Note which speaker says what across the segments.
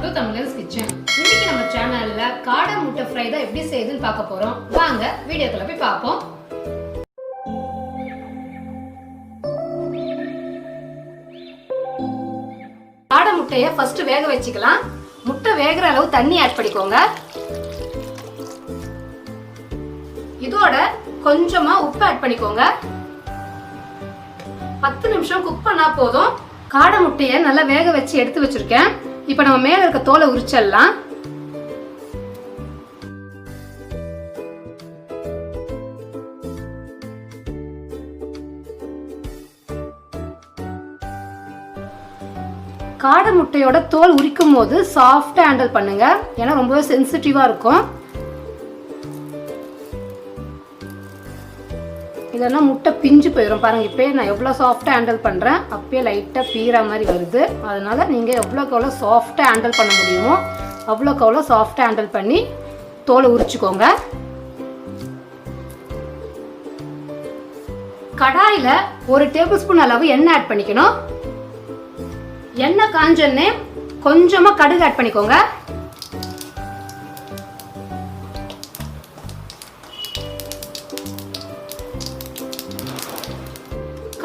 Speaker 1: Welcome to Tamizhans kitchen. இன்னைக்கு நம்ம சேனல்ல காடை முட்டை ஃப்ரை தான் எப்படி செய்யுதுன்னு பார்க்க போறோம். வாங்க வீடியோக்குள்ள போய் பார்ப்போம். காடை முட்டையை ஃபர்ஸ்ட் வேக வச்சுக்கலாம். முட்டை வேகிற அளவு தண்ணி ஆட் பண்ணிக்கோங்க. இதோட கொஞ்சமா உப்பு ஆட் பண்ணிக்கோங்க. 10 நிமிஷம் குக் பண்ணா போதும். காடை முட்டையை நல்லா வேக வச்சு எடுத்து வச்சிருக்கேன். இப்போ நம்ம மேல இருக்க தோலை உரிச்சிடலாம். காடை முட்டையோட தோல் உரிக்கும் போது சாஃப்டா ஹேண்டில் பண்ணுங்க, ஏன்னா ரொம்பவே சென்சிட்டிவா இருக்கும். இல்லைன்னா முட்டை பிஞ்சு போயிடும். பாருங்க, இப்போ நான் எவ்வளோ சாஃப்டாக ஹேண்டில் பண்ணுறேன். அப்பயே லைட்டாக பீற மாதிரி வருது. அதனால நீங்கள் எவ்வளோக்கு எவ்வளோ சாஃப்டாக ஹேண்டில் பண்ண முடியுமோ அவ்வளோக்கு எவ்வளோ சாஃப்டாக ஹேண்டில் பண்ணி தோலை உரிச்சுக்கோங்க. கடாயில் 1 டேபிள் ஸ்பூன் அளவு எண்ணெய் ஆட் பண்ணிக்கணும். எண்ணெய் காஞ்சோடனே கொஞ்சமாக கடுகு ஆட் பண்ணிக்கோங்க.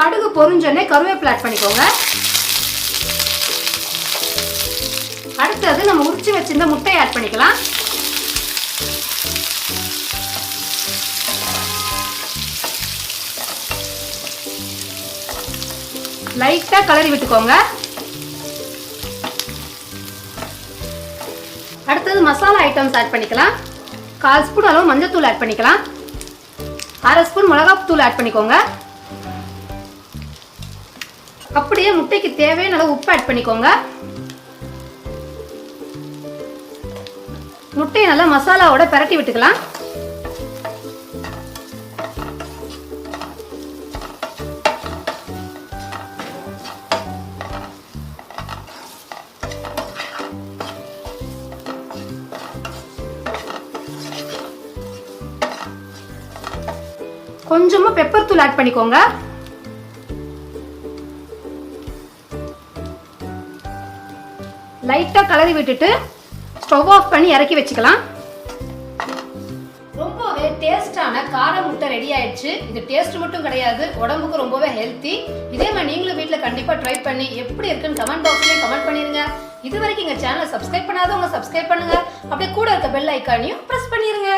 Speaker 1: கடுகு பொரிஞ்சோடனே கருவேப்பிலை ஆட் பண்ணிக்கோங்க. அடுத்தது நம்ம உரிச்சு வச்சிருந்த முட்டையை ஆட் பண்ணிக்கலாம். லைட்டா கலரி விட்டுக்கோங்க. அடுத்தது மசாலா ஐட்டம்ஸ் ஆட் பண்ணிக்கலாம். 1/4 ஸ்பூன் அளவு மஞ்சள் தூள் ஆட் பண்ணிக்கலாம். 1/2 ஸ்பூன் மிளகாய் தூள் ஆட் பண்ணிக்கோங்க. அப்படியே முட்டைக்கு தேவையான அளவு உப்பு ஆட் பண்ணிக்கோங்க. முட்டையை நல்லா மசாலாவோட பிரட்டி விட்டுக்கலாம். கொஞ்சமா பெப்பர் தூள் ஆட் பண்ணிக்கோங்க. லைட்டா கலரி விட்டுட்டு ஸ்டவ் ஆஃப் பண்ணி இறக்கி வச்சுக்கலாம். ரொம்பவே டேஸ்டான காடை முட்டை ரெடி ஆயிடுச்சு. இது டேஸ்ட் மட்டும் கிடையாது, உடம்புக்கு ரொம்பவே ஹெல்த்தி. இதே மாதிரி நீங்களும் வீட்டில் கண்டிப்பா ட்ரை பண்ணி எப்படி இருக்குன்னு கமெண்ட் பாக்ஸ்லயே கமெண்ட் பண்ணிருங்க. இது வரைக்கும் எங்க சேனலை சப்ஸ்கிரைப் பண்ணாதவங்க சப்ஸ்கிரைப் பண்ணுங்க. அப்படியே கூட இருக்க பெல் ஐக்கானையும் பிரஸ் பண்ணிருங்க.